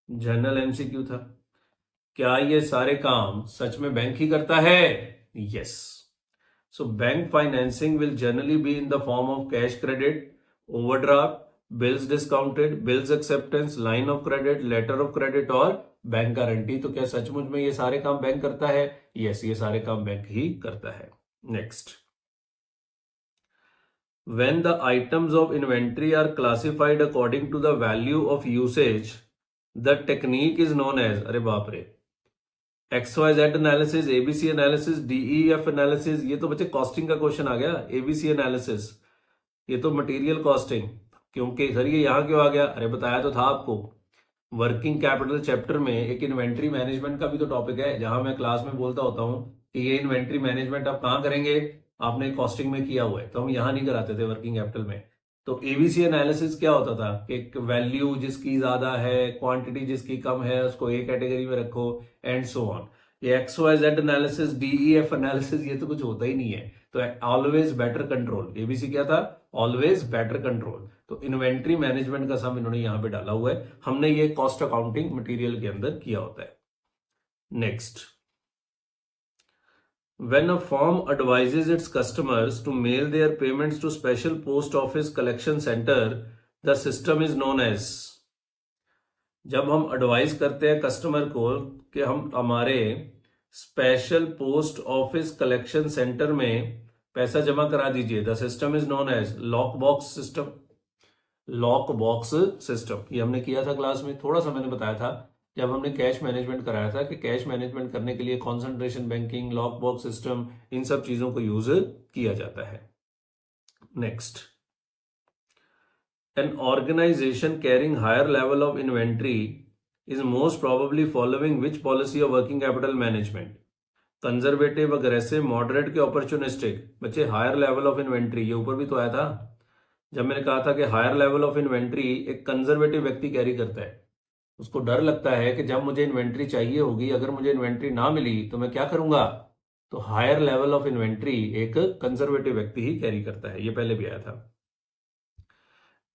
जनरल एमसीक्यू था। क्या ये सारे काम सच में बैंक ही करता है? Yes. So bank financing will generally be in the form of cash credit, overdraft, bills discounted, bills acceptance, line of credit, letter of credit और बैंक गारंटी। तो क्या सचमुच में ये सारे काम बैंक करता है? यस, ये सारे काम बैंक ही करता है। Next, when the items of inventory are classified according to the value of usage, the technique is known as, अरे बाप रे, XYZ analysis, ABC analysis, DEF analysis. ये तो बच्चे कॉस्टिंग का क्वेश्चन आ गया। ABC एनालिसिस, ये तो मटेरियल कॉस्टिंग। क्योंकि सर ये यहां क्यों आ गया? अरे बताया तो था आपको, वर्किंग कैपिटल चैप्टर में एक इन्वेंट्री मैनेजमेंट का भी तो टॉपिक है, जहां मैं क्लास में बोलता होता हूं कि ये इन्वेंट्री मैनेजमेंट आप कहां करेंगे, आपने कॉस्टिंग में किया हुआ है, तो हम यहां नहीं कराते थे वर्किंग कैपिटल में। तो एबीसी एनालिसिस क्या होता था कि वैल्यू जिसकी ज्यादा है, क्वांटिटी जिसकी कम है, उसको ए कैटेगरी में रखो, एंड सो ऑन। ये एक्सवाईजेड एनालिसिस, डीईएफ एनालिसिस, ये तो कुछ होता ही नहीं है। तो ऑलवेज बेटर कंट्रोल, एबीसी क्या था? Always better control. तो इन्वेंट्री मैनेजमेंट का सम इन्होंने यहां पे डाला हुआ है, हमने ये कॉस्ट अकाउंटिंग मटेरियल के अंदर किया होता है। Next, when a firm advises its customers to mail their payments to special post office collection center, the system is known as। जब हम एडवाइस करते हैं कस्टमर को कि हम हमारे special post office collection centre में पैसा जमा करा दीजिए, the system is known as lock box system. Lock box system ये हमने किया था क्लास में, थोड़ा सा मैंने बताया था जब हमने कैश मैनेजमेंट कराया था कि कैश मैनेजमेंट करने के लिए concentration banking, lock box system, इन सब चीजों को यूज किया जाता है। Next, an organisation carrying higher level of inventory is most probably following which policy of working capital management? Conservative, aggressive, moderate के ऑपर्चुनिस्टिक? बच्चे हायर लेवल ऑफ इन्वेंट्री, ये ऊपर भी तो आया था जब मैंने कहा था कि हायर लेवल ऑफ इन्वेंट्री एक कंजर्वेटिव व्यक्ति कैरी करता है। उसको डर लगता है कि जब मुझे इन्वेंट्री चाहिए होगी, अगर मुझे इन्वेंट्री ना मिली तो मैं क्या करूंगा? तो हायर लेवल ऑफ इन्वेंट्री एक कंजर्वेटिव व्यक्ति ही कैरी करता है, ये पहले भी आया था।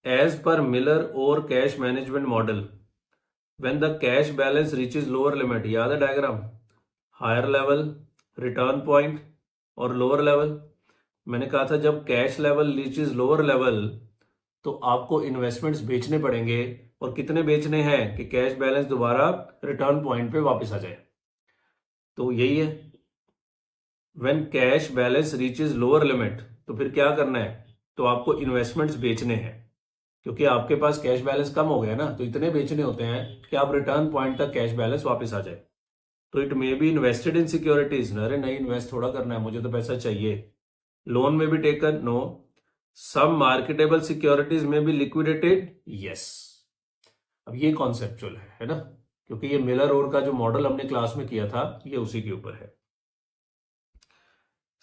As per Miller Orr cash management model, when the cash balance reaches lower limit, याद है diagram? Higher level, return point और लोअर लेवल। मैंने कहा था जब cash level reaches lower level तो आपको इन्वेस्टमेंट्स बेचने पड़ेंगे, और कितने बेचने हैं कि कैश बैलेंस दोबारा रिटर्न पॉइंट पे वापस आ जाए। तो यही है, when cash balance reaches lower limit, तो फिर क्या करना है? तो आपको इन्वेस्टमेंट्स बेचने हैं, क्योंकि आपके पास कैश बैलेंस कम हो गया ना, तो इतने बेचने होते हैं कि आप रिटर्न पॉइंट तक कैश बैलेंस वापस आ जाए। तो it may be invested in securities, अरे नहीं इन्वेस्ट थोड़ा करना है, मुझे तो पैसा चाहिए। लोन में भी टेकन, नो। सम मार्केटेबल सिक्योरिटीज में भी लिक्विडेटेड, यस। अब ये कॉन्सेप्चुअल है ना, क्योंकि ये मिलर और का जो मॉडल हमने क्लास में किया था ये उसी के ऊपर है।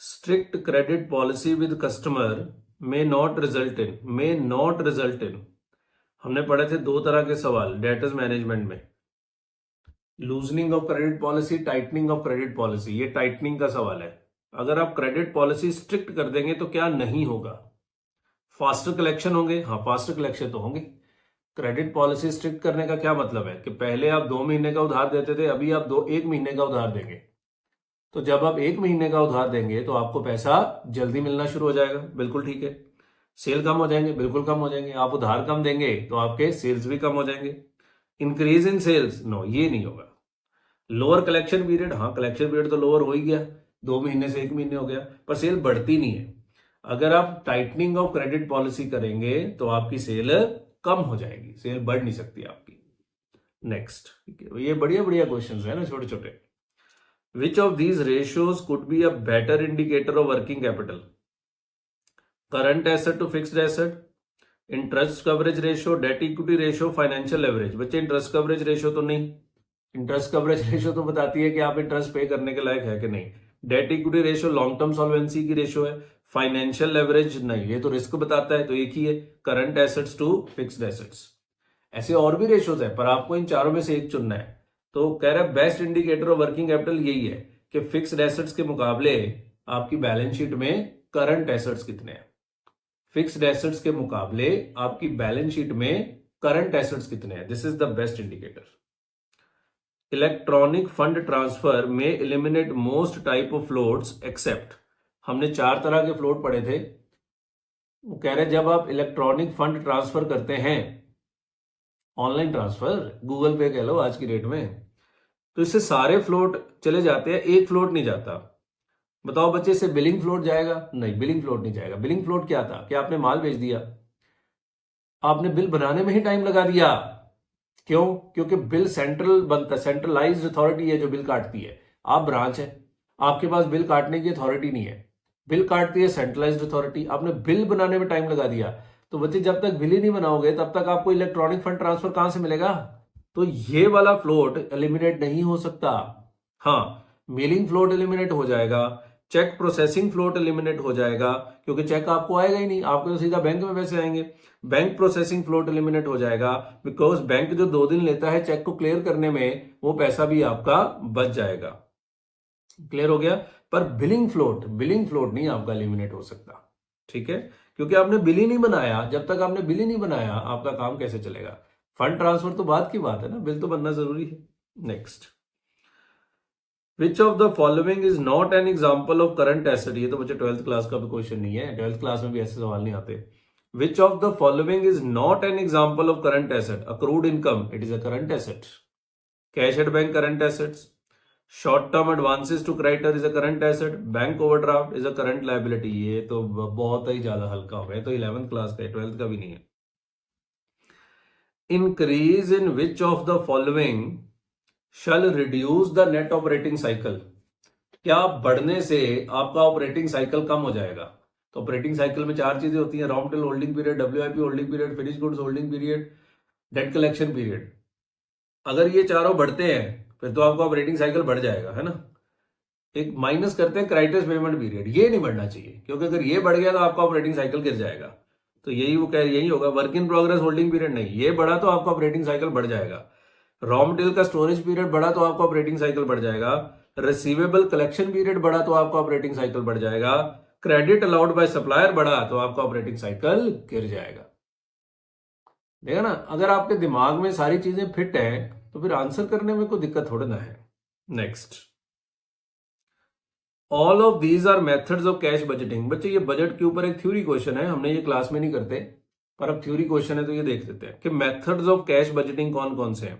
Strict credit policy with customer may not result in, हमने पढ़े थे दो तरह के सवाल डेटर्स मैनेजमेंट में, loosening of credit policy, tightening of credit policy. ये टाइटनिंग का सवाल है। अगर आप क्रेडिट पॉलिसी स्ट्रिक्ट कर देंगे तो क्या नहीं होगा? फास्टर कलेक्शन होंगे, हाँ फास्टर कलेक्शन तो होंगे। क्रेडिट पॉलिसी स्ट्रिक्ट करने का क्या मतलब है कि पहले आप 2 महीने का उधार देते थे, अभी आप 1 महीने का उधार देंगे। तो जब आप 1 महीने का उधार देंगे तो आपको पैसा जल्दी मिलना शुरू हो जाएगा, बिल्कुल ठीक है। सेल कम हो जाएंगे, बिल्कुल कम हो जाएंगे। आप उधार कम देंगे तो आपके सेल्स भी कम हो जाएंगे। इंक्रीज इन सेल्स, नो, ये नहीं होगा। लोअर कलेक्शन पीरियड, हाँ कलेक्शन पीरियड तो लोअर हो ही गया, 2 महीने से 1 महीने हो गया, पर सेल बढ़ती नहीं है। अगर आप टाइटनिंग ऑफ क्रेडिट पॉलिसी करेंगे तो आपकी सेल कम हो जाएगी, सेल बढ़ नहीं सकती आपकी। नेक्स्ट, ये बढ़िया बढ़िया क्वेश्चंस है ना, छोटे छोटे। Which of these ratios could be a better indicator of working capital? Current asset to fixed asset, interest coverage ratio, debt equity ratio, financial leverage. बच्चे इंटरेस्ट कवरेज रेशियो तो नहीं, इंटरेस्ट कवरेज रेशियो तो बताती है कि आप interest पे करने के लायक है कि नहीं। Date equity ratio long term solvency की रेशियो है। फाइनेंशियल लेवरेज नहीं, ये तो रिस्क बताता है, तो एक ही है, current assets to fixed assets. ऐसे और भी रेशियोज है, पर आपको इन चारों में से एक चुनना है। तो कह रहा है best indicator of working capital यही है कि फिक्स्ड एसेट्स के मुकाबले आपकी बैलेंस शीट में करंट एसेट्स कितने हैं। फिक्स्ड एसेट्स के मुकाबले आपकी बैलेंस शीट में करंट एसेट्स कितने हैं, this is the best indicator. Electronic fund transfer में eliminate most type of floats except. हमने 4 तरह के फ्लोट पढ़े थे। वो कह रहे जब आप इलेक्ट्रॉनिक फंड ट्रांसफर करते हैं, ऑनलाइन ट्रांसफर, गूगल पे कह लो आज की डेट में, तो इससे सारे फ्लोट चले जाते हैं, एक फ्लोट नहीं जाता। बताओ बच्चे, से बिलिंग फ्लोट जाएगा? नहीं, बिलिंग फ्लोट नहीं जाएगा। बिलिंग फ्लोट क्या था कि आपने माल बेच दिया, आपने बिल बनाने में ही टाइम लगा दिया। क्यों? क्योंकि बिल सेंट्रल बनता, सेंट्रलाइज्ड अथॉरिटी है जो बिल काटती है। आप ब्रांच है, आपके पास बिल काटने की अथॉरिटी नहीं है, बिल काटती है सेंट्रलाइज्ड अथॉरिटी। आपने बिल बनाने में टाइम लगा दिया, तो बच्चे जब तक बिल ही नहीं बनाओगे तब तक आपको इलेक्ट्रॉनिक फंड ट्रांसफर कहां से मिलेगा? तो ये वाला फ्लोट एलिमिनेट नहीं हो सकता। हाँ, मेलिंग फ्लोट एलिमिनेट हो जाएगा, चेक प्रोसेसिंग फ्लोट एलिमिनेट हो जाएगा, क्योंकि चेक आपको आएगा ही नहीं, आपको तो सीधा बैंक में पैसे आएंगे। बैंक प्रोसेसिंग फ्लोट एलिमिनेट हो जाएगा, बिकॉज बैंक जो 2 दिन लेता है चेक को क्लियर करने में, वो पैसा भी आपका बच जाएगा। क्लियर हो गया? पर बिलिंग फ्लोट नहीं आपका एलिमिनेट हो सकता, ठीक है, क्योंकि आपने बिल ही नहीं बनाया। जब तक आपने बिल ही नहीं बनाया, आपका काम कैसे चलेगा? फंड ट्रांसफर तो बात की बात है ना, बिल तो बनना जरूरी है। Next, which of the following is not an example of current asset? ये तो बच्चे 12th क्लास का भी क्वेश्चन नहीं है, 12th क्लास में भी ऐसे सवाल नहीं आते। Which of the following is not an example of current asset? Accrued income, it is a current asset. Cash at bank, current assets. Short term advances to creditor is a current asset. Bank overdraft is a current liability. ये तो बहुत ही ज्यादा हल्का हो गया, तो 11th class का है, 12th का भी नहीं है। Increase in which of the following shall reduce the net operating cycle? क्या बढ़ने से आपका ऑपरेटिंग साइकिल कम हो जाएगा? तो ऑपरेटिंग साइकिल में 4 चीजें होती हैं, raw material holding period, WIP holding period, finish goods holding period, debt collection period. अगर ये चारों बढ़ते हैं फिर तो आपका ऑपरेटिंग साइकिल बढ़ जाएगा, है ना। एक माइनस करते हैं क्रेडिटर्स पेमेंट पीरियड, ये नहीं बढ़ना चाहिए, क्योंकि अगर ये बढ़ गया तो आपका ऑपरेटिंग साइकिल गिर जाएगा। तो यही वो कह, यही होगा। Work in progress holding period नहीं, ये बढ़ा तो आपका ऑपरेटिंग साइकिल बढ़ जाएगा। रॉ मटेरियल का स्टोरेज पीरियड बढ़ा तो आपका ऑपरेटिंग साइकिल बढ़ जाएगा। रिसीवेबल कलेक्शन पीरियड बढ़ा तो आपका ऑपरेटिंग साइकिल बढ़ जाएगा। क्रेडिट अलाउड बाय सप्लायर बढ़ा तो आपका ऑपरेटिंग साइकिल गिर जाएगा। देखा ना, अगर आपके दिमाग में सारी चीजें फिट हैं तो फिर आंसर करने में कोई दिक्कत थोड़ा ना है। Next, all of these are methods of cash budgeting. बच्चे ये बजट के ऊपर एक थ्योरी क्वेश्चन है, हमने ये क्लास में नहीं करते, पर अब थ्योरी क्वेश्चन है तो ये देख लेते हैं कि मेथड्स ऑफ कैश बजटिंग कौन कौन से हैं।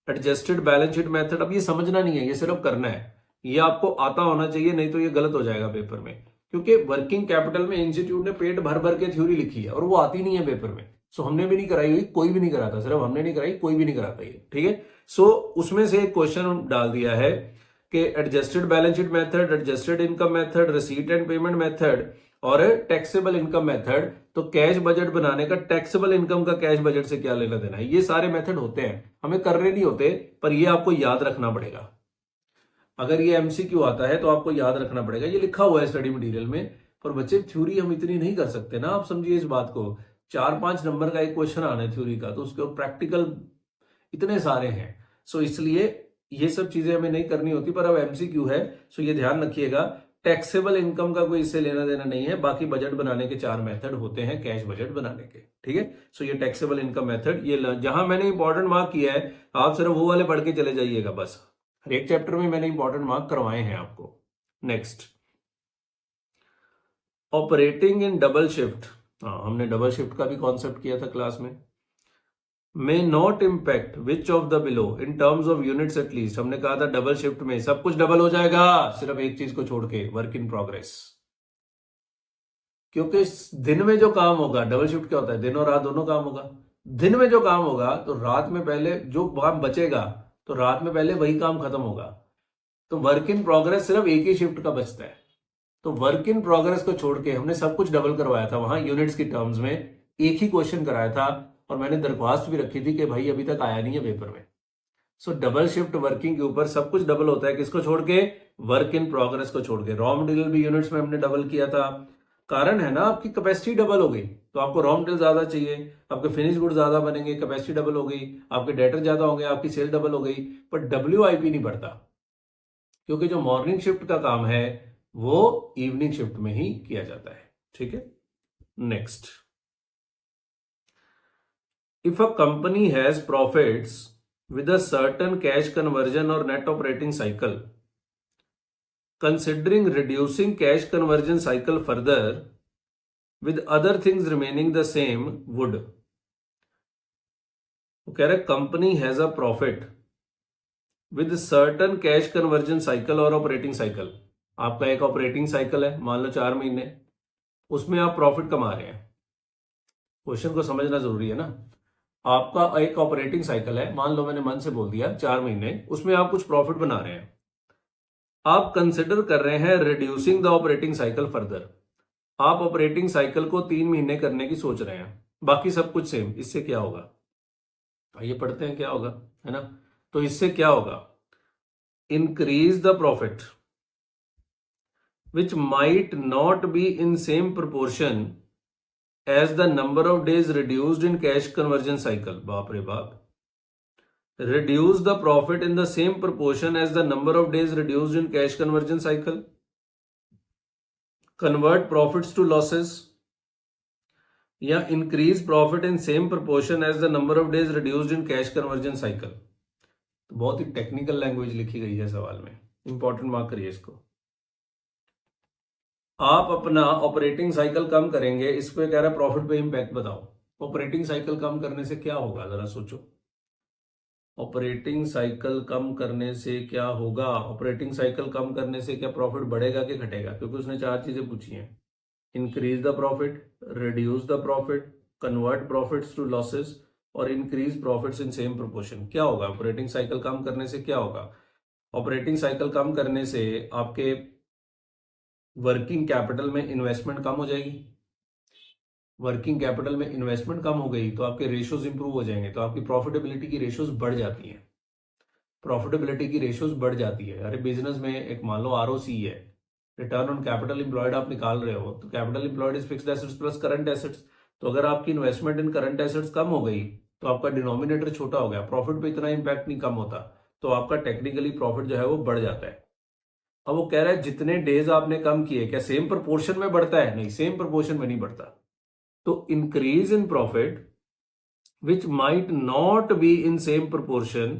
एडजस्टेड बैलेंस शीट मेथड, अब ये समझना नहीं है, ये सिर्फ करना है, ये आपको आता होना चाहिए, नहीं तो ये गलत हो जाएगा पेपर में। क्योंकि वर्किंग कैपिटल में इंस्टीट्यूट ने पेट भर भर के थ्योरी लिखी है और वो आती नहीं है पेपर में। सो हमने भी नहीं कराई हुई, कोई भी नहीं कराता, सिर्फ हमने नहीं कराई, कोई भी नहीं कराता ये, ठीक है। सो उसमें से एक क्वेश्चन डाल दिया है कि adjusted balance sheet method, adjusted income method, receipt and payment method और टैक्सेबल इनकम मेथड। तो कैश बजट बनाने का टैक्सेबल इनकम का कैश बजट से क्या लेना देना है? ये सारे मेथड होते हैं, हमें करने नहीं होते, पर ये आपको याद रखना पड़ेगा। अगर ये एमसीक्यू आता है तो आपको याद रखना पड़ेगा, ये लिखा हुआ है स्टडी मटेरियल में। पर बच्चे थ्योरी हम इतनी नहीं कर सकते ना, आप समझिए इस बात को। 4-5 नंबर का एक क्वेश्चन आना है थ्योरी का, तो उसके प्रैक्टिकल इतने सारे हैं। सो इसलिए ये सब चीजें हमें नहीं करनी होती, पर अब एमसीक्यू है, सो ये ध्यान रखिएगा। टैक्सेबल इनकम का कोई इससे लेना देना नहीं है। बाकी बजट बनाने के 4 मेथड होते हैं कैश बजट बनाने के, ठीक है। सो ये टैक्सेबल इनकम मेथड, ये जहां मैंने इंपॉर्टेंट मार्क किया है, आप सिर्फ वो वाले पढ़ के चले जाइएगा बस। हर एक चैप्टर में मैंने इंपॉर्टेंट मार्क करवाए हैं आपको। Next, operating in double shift, हमने डबल शिफ्ट का भी कॉन्सेप्ट किया था क्लास में। May not impact which of the below in terms of units at least, हमने कहा था डबल शिफ्ट में सब कुछ डबल हो जाएगा, सिर्फ एक चीज को छोड़ के, वर्क इन प्रोग्रेस। क्योंकि दिन में जो काम होगा, डबल शिफ्ट क्या होता है, दिन और रात दोनों काम होगा, दिन में जो काम होगा तो रात में पहले जो काम बचेगा तो रात में पहले वही काम खत्म होगा। तो वर्क इन प्रोग्रेस सिर्फ एक ही शिफ्ट का बचता है। तो वर्क इन प्रोग्रेस को छोड़ के हमने सब कुछ डबल करवाया था, वहां यूनिट्स की टर्म्स में एक ही क्वेश्चन कराया था, और मैंने दरख्वास्त भी रखी थी कि भाई अभी तक आया नहीं है पेपर में। सो डबल शिफ्ट वर्किंग के ऊपर सब कुछ डबल होता है, किसको छोड़ के, वर्क इन प्रोग्रेस को छोड़ के। रॉ मटेरियल भी यूनिट्स में हमने डबल किया था, कारण है ना, आपकी कैपेसिटी डबल हो गई तो आपको रॉ मटेरियल ज्यादा चाहिए, आपके फिनिश गुड ज्यादा बनेंगे, कैपेसिटी डबल हो गई, आपके डेटर ज्यादा होंगे, आपकी सेल डबल हो गई, पर WIP नहीं बढ़ता, क्योंकि जो मॉर्निंग शिफ्ट का काम है वो इवनिंग शिफ्ट में ही किया जाता है। ठीक है, next, if a company has profits with a certain cash conversion or net operating cycle, considering reducing cash conversion cycle further with other things remaining the same would, वो कह रहे company has a profit with certain cash conversion cycle और operating cycle. आपका एक operating cycle है, मान लो 4 महीने, उसमें आप प्रॉफिट कमा रहे हैं। क्वेश्चन को समझना जरूरी है ना, आपका एक ऑपरेटिंग साइकिल है, मान लो मैंने मन से बोल दिया 4 महीने, उसमें आप कुछ प्रॉफिट बना रहे हैं, आप कंसिडर कर रहे हैं reducing the operating cycle further, आप ऑपरेटिंग साइकिल को 3 महीने करने की सोच रहे हैं, बाकी सब कुछ सेम। इससे क्या होगा, ये पढ़ते हैं क्या होगा, है ना। तो इससे क्या होगा, increase the profit which might not be in same proportion as the number of days reduced in cash conversion cycle. बाप रे बाप, reduce the profit in the same proportion as the number of days reduced in cash conversion cycle, convert profits to losses, या increase profit in same proportion as the number of days reduced in cash conversion cycle। तो बहुत ही technical language लिखी गई है सवाल में, important mark करिए इसको। आप अपना ऑपरेटिंग साइकिल कम करेंगे, इस पे कह रहा है प्रॉफिट पे इंपैक्ट बताओ। ऑपरेटिंग साइकिल कम करने से क्या होगा, जरा सोचो, ऑपरेटिंग साइकिल कम करने से क्या होगा, ऑपरेटिंग साइकिल कम करने से क्या प्रॉफिट बढ़ेगा कि घटेगा, क्योंकि उसने 4 चीजें पूछी हैं, increase the profit, reduce the profit, convert profits to losses, और increase profits in same proportion. क्या होगा ऑपरेटिंग साइकिल कम करने से, क्या होगा, ऑपरेटिंग साइकिल कम करने से आपके वर्किंग कैपिटल में इन्वेस्टमेंट कम हो जाएगी, वर्किंग कैपिटल में इन्वेस्टमेंट कम हो गई तो आपके रेशियोज इंप्रूव हो जाएंगे, तो आपकी प्रॉफिटेबिलिटी की रेशियोज बढ़ जाती हैं, प्रॉफिटेबिलिटी की रेशियोज बढ़ जाती है। अरे बिजनेस में एक मान लो ROC है, रिटर्न ऑन कैपिटल एम्प्लॉयड आप निकाल रहे हो, तो capital employed is fixed assets plus current assets, तो अगर आपकी इन्वेस्टमेंट इन करंट एसेट्स कम हो गई तो आपका डिनोमिनेटर छोटा हो गया, प्रॉफिट पे इतना इंपैक्ट नहीं कम होता, तो आपका टेक्निकली प्रॉफिट जो है वो बढ़ जाता है। अब वो कह रहा है जितने डेज आपने कम किए, क्या सेम प्रोपोर्शन में बढ़ता है, नहीं, सेम प्रोपोर्शन में नहीं बढ़ता। तो increase in profit which might not be in same proportion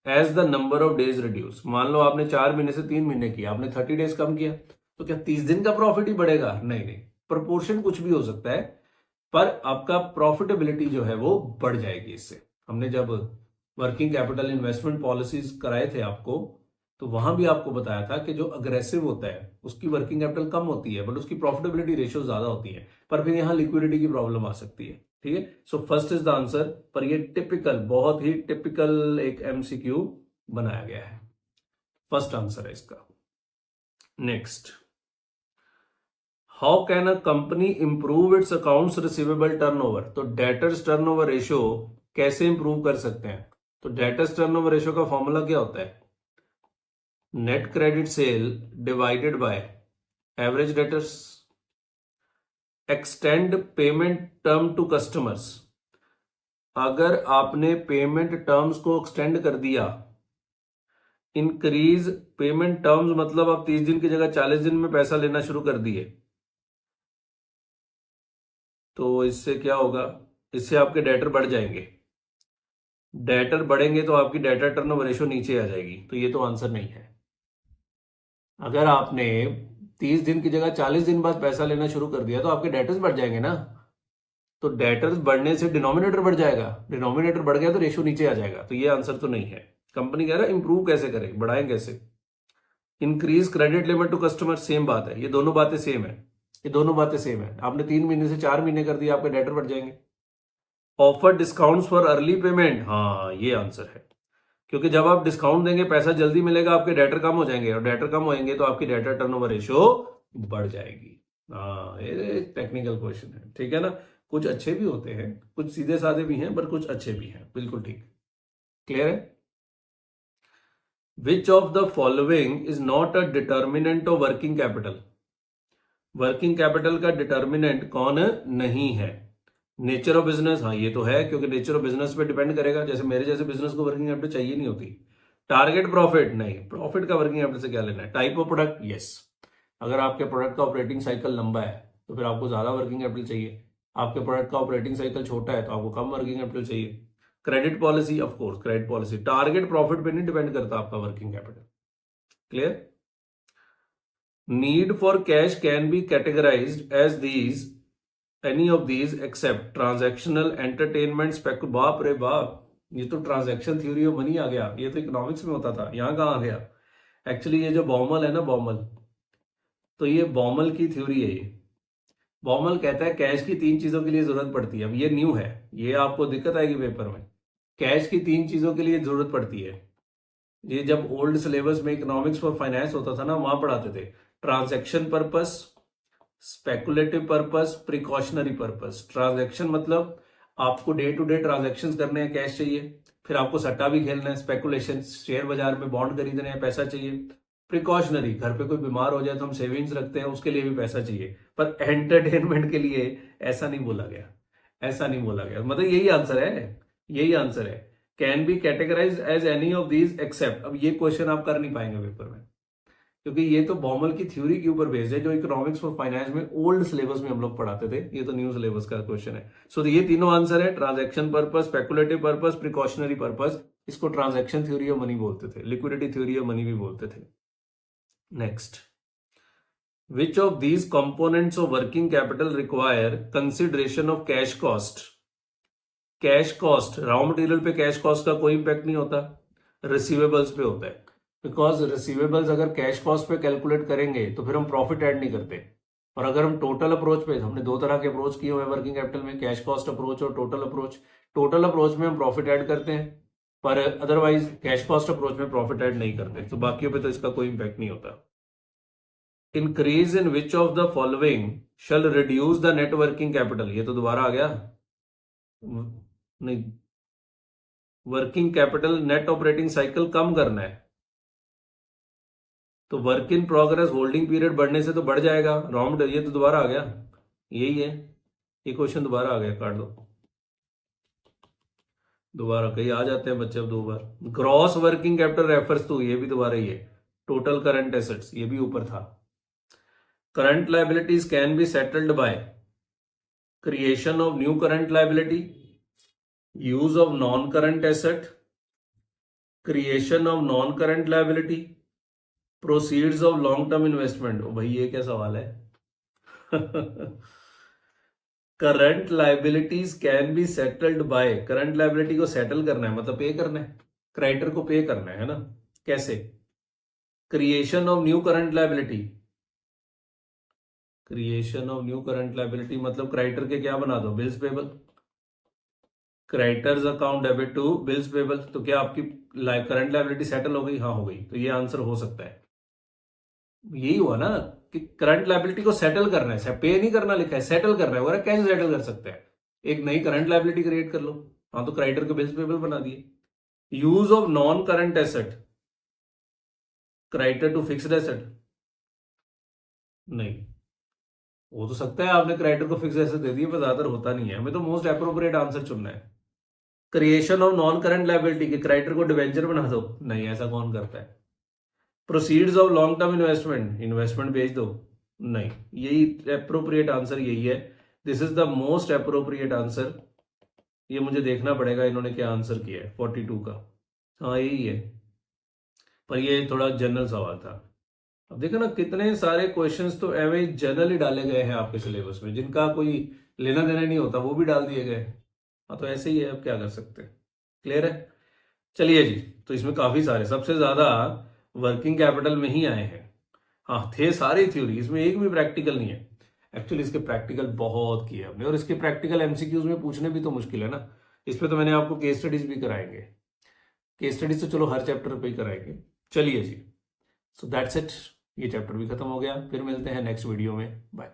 as the number of days reduce. मान लो आपने 4 महीने से 3 महीने किया, आपने 30 डेज कम किया, तो क्या 30 दिन का प्रॉफिट ही बढ़ेगा, नहीं नहीं, प्रोपोर्शन कुछ भी हो सकता है, पर आपका प्रॉफिटेबिलिटी जो है वो बढ़ जाएगी इससे। हमने जब वर्किंग कैपिटल इन्वेस्टमेंट पॉलिसीज कराए थे आपको, तो वहां भी आपको बताया था कि जो अग्रेसिव होता है उसकी वर्किंग कैपिटल कम होती है, बट उसकी प्रॉफिटेबिलिटी रेशियो ज्यादा होती है, पर फिर यहां लिक्विडिटी की प्रॉब्लम आ सकती है। ठीक है, so first is the answer, पर ये टिपिकल, बहुत ही टिपिकल एक MCQ बनाया गया है, फर्स्ट आंसर है इसका। Next, how can a company improve its accounts receivable turnover. तो डेटर्स टर्नओवर रेशियो कैसे इंप्रूव कर सकते हैं, तो डेटर्स टर्नओवर रेशियो का फॉर्मूला क्या होता है, net credit sale divided by average debtors, extend payment term to customers. अगर आपने पेमेंट टर्म्स को एक्सटेंड कर दिया, इंक्रीज पेमेंट टर्म्स मतलब आप 30 दिन की जगह 40 दिन में पैसा लेना शुरू कर दिए, तो इससे क्या होगा, इससे आपके डेटर बढ़ जाएंगे, डेटर बढ़ेंगे तो आपकी डेटर टर्नओवर रेशियो नीचे आ जाएगी, तो ये तो आंसर नहीं है। अगर आपने 30 दिन की जगह 40 दिन बाद पैसा लेना शुरू कर दिया तो आपके डेटर्स बढ़ जाएंगे ना। तो डेटर्स बढ़ने से डिनोमिनेटर बढ़ जाएगा, डिनोमिनेटर बढ़ गया तो रेशियो नीचे आ जाएगा। तो ये आंसर तो नहीं है। कंपनी कह रहा है इंप्रूव कैसे करें, बढ़ाएं कैसे। Increase credit limit to customer, same बात है, ये दोनों बातें सेम है, ये दोनों बातें सेम है। आपने 3 महीने से 4 महीने कर दिया, आपके डेटर बढ़ जाएंगे। Offer discounts for early payment, हाँ ये आंसर है, क्योंकि जब आप डिस्काउंट देंगे पैसा जल्दी मिलेगा, आपके डेटर कम हो जाएंगे, और डेटर कम होंगे तो आपकी डेटर टर्नओवर रेशियो बढ़ जाएगी। हाँ ये टेक्निकल क्वेश्चन है, ठीक है ना। कुछ अच्छे भी होते हैं, कुछ सीधे साधे भी हैं, पर कुछ अच्छे भी हैं, बिल्कुल ठीक। क्लियर है। विच of the following is not a determinant of working capital. Working capital का डिटर्मिनेंट कौन नहीं है। नेचर ऑफ बिजनेस, हाँ ये तो है, क्योंकि नेचर ऑफ बिजनेस पे डिपेंड करेगा। जैसे मेरे जैसे बिजनेस को वर्किंग कैपिटल चाहिए नहीं होती। टारगेट प्रॉफिट, नहीं, प्रॉफिट का वर्किंग कैपिटल से क्या लेना है। टाइप ऑफ प्रोडक्ट, यस, अगर आपके प्रोडक्ट का ऑपरेटिंग साइकिल लंबा है तो फिर आपको ज्यादा वर्किंग कैपिटल चाहिए। आपके प्रोडक्ट का ऑपरेटिंग साइकिल छोटा है तो आपको कम वर्किंग कैपिटल चाहिए। Credit policy, of course credit policy, target profit पे नहीं डिपेंड करता आपका working capital. Clear. Need for cash can be categorised as these, any of these except transactional, entertainment, स्पेक्यू, बाप रे बाप, ये तो ट्रांजैक्शन थ्योरी ऑफ मनी आ गया। ये तो इकोनॉमिक्स में होता था, यहां कहां आ गया। एक्चुअली ये जो बॉमल है ना, बॉमल, तो ये बॉमल की थ्योरी है। ये बॉमल कहता है कैश की 3 चीजों के लिए जरूरत पड़ती है। अब ये न्यू है, ये आपको दिक्कत आएगी पेपर में। कैश की 3 चीजों के लिए जरूरत पड़ती है। ये जब ओल्ड सिलेबस में इकोनॉमिक्स फॉर फाइनेंस होता था ना, वहां पढ़ाते थे। Transaction purpose, speculative purpose, precautionary purpose. Transaction मतलब आपको डे टू डे ट्रांजैक्शन करने हैं, कैश चाहिए। फिर आपको सट्टा भी खेलना है, स्पेकुलेशन, शेयर बाजार में बॉन्ड खरीदने हैं, पैसा चाहिए। प्रिकॉशनरी, घर पे कोई बीमार हो जाए तो हम सेविंग्स रखते हैं, उसके लिए भी पैसा चाहिए। पर एंटरटेनमेंट के लिए ऐसा नहीं बोला गया, ऐसा नहीं बोला गया। मतलब यही आंसर है, यही आंसर है। Can be categorize as any of these except. अब ये क्वेश्चन आप कर नहीं पाएंगे पेपर में, क्योंकि ये तो बॉमल की थ्योरी के ऊपर बेस्ड है, जो इकोनॉमिक्स फॉर फाइनेंस में ओल्ड सिलेबस में हम लोग पढ़ाते थे। ये तो न्यू सिलेबस का क्वेश्चन है। सो ये तीनों आंसर है, transaction purpose, speculative purpose, precautionary purpose. इसको ट्रांजैक्शन थ्योरी ऑफ मनी बोलते थे, लिक्विडिटी थ्योरी ऑफ मनी भी बोलते थे। Next, which of these components of working capital require consideration of cash cost. Cash cost, raw material पे cash cost का कोई impact नहीं होता, रिसीवेबल्स पे होता है। बिकॉज रिसीवेबल्स अगर कैश कॉस्ट पे कैलकुलेट करेंगे तो फिर हम प्रॉफिट ऐड नहीं करते। और अगर हम टोटल अप्रोच पे, हमने 2 तरह के अप्रोच किए हुए हैं वर्किंग कैपिटल में, कैश कॉस्ट अप्रोच और टोटल अप्रोच। टोटल अप्रोच में हम प्रॉफिट ऐड करते हैं, पर अदरवाइज कैश कॉस्ट अप्रोच में प्रॉफिट ऐड नहीं करते। तो बाकियों पे तो इसका कोई इंपैक्ट नहीं होता। Increase in which of the following shall reduce the net working capital, ये तो दोबारा आ गया नहीं। Working capital net operating cycle कम करना है, तो work in progress holding period बढ़ने से तो बढ़ जाएगा। रॉ मटेरियल, ये तो दोबारा आ गया, यही है, ये क्वेश्चन दोबारा आ गया, काट दो। दोबारा कहीं आ जाते हैं बच्चे अब 2 बार। Gross working capital refers to, ये भी दोबारा ही है। टोटल करंट एसेट्स, ये भी ऊपर था। Current liabilities can be settled by creation of new current liability, use of non current asset, creation of non current liability, proceeds of long term investment. ओ भाई ये क्या सवाल है। Current liabilities can be settled by, current liability को settle करना है मतलब पे करना है, क्रेडिटर को पे करना है ना। कैसे। Creation of new current liability, creation of new current liability मतलब क्रेडिटर के क्या बना दो, bills payable. Creditors account debit to bills payable. तो क्या आपकी करंट लाइबिलिटी सेटल हो गई, हाँ हो गई। तो ये आंसर हो सकता है, यही हुआ ना कि करंट लाइबिलिटी को सेटल करना है, पे नहीं करना लिखा है, सेटल करना है। वो कैसे सेटल कर सकते हैं, एक नई करंट लाइबिलिटी क्रिएट कर लो। हाँ तो क्रेडिटर को बिल्स पेबल बना दिए। Use of non current asset, creditor to fixed asset, नहीं हो तो सकता है, आपने क्रेडिटर को फिक्स्ड एसेट दे दिए, पर ज्यादातर होता नहीं है। हमें तो मोस्ट अप्रोप्रिएट आंसर चुनना है। Creation of non current liability के क्रेडिटर को डिवेंचर बना दो, नहीं ऐसा कौन करता है। Proceeds of long term investment, investment बेच दो, नहीं। यही अप्रोप्रिएट आंसर यही है, this is the most appropriate answer. ये मुझे देखना पड़ेगा इन्होंने क्या आंसर किया है 42 का। हाँ यही है, पर ये थोड़ा जनरल सवाल था। अब देखो ना कितने सारे क्वेश्चंस तो एवे जनरली डाले गए हैं आपके सिलेबस में, जिनका कोई लेना देना नहीं होता वो भी डाल दिए गए। हाँ तो ऐसे ही है, अब क्या कर सकते हैं। क्लियर है। चलिए जी, तो इसमें काफी सारे, सबसे ज्यादा वर्किंग कैपिटल में ही आए हैं। हाँ थे सारे थ्योरी, इसमें एक भी प्रैक्टिकल नहीं है। एक्चुअली इसके प्रैक्टिकल बहुत किए हमने, और इसके प्रैक्टिकल एमसीक्यूज में पूछने भी तो मुश्किल है ना। इस पे तो मैंने आपको केस स्टडीज भी कराएंगे। केस स्टडीज तो चलो हर चैप्टर पे ही कराएंगे। चलिए जी, सो दैट्स इट। ये चैप्टर भी खत्म हो गया, फिर मिलते हैं नेक्स्ट वीडियो में। बाय।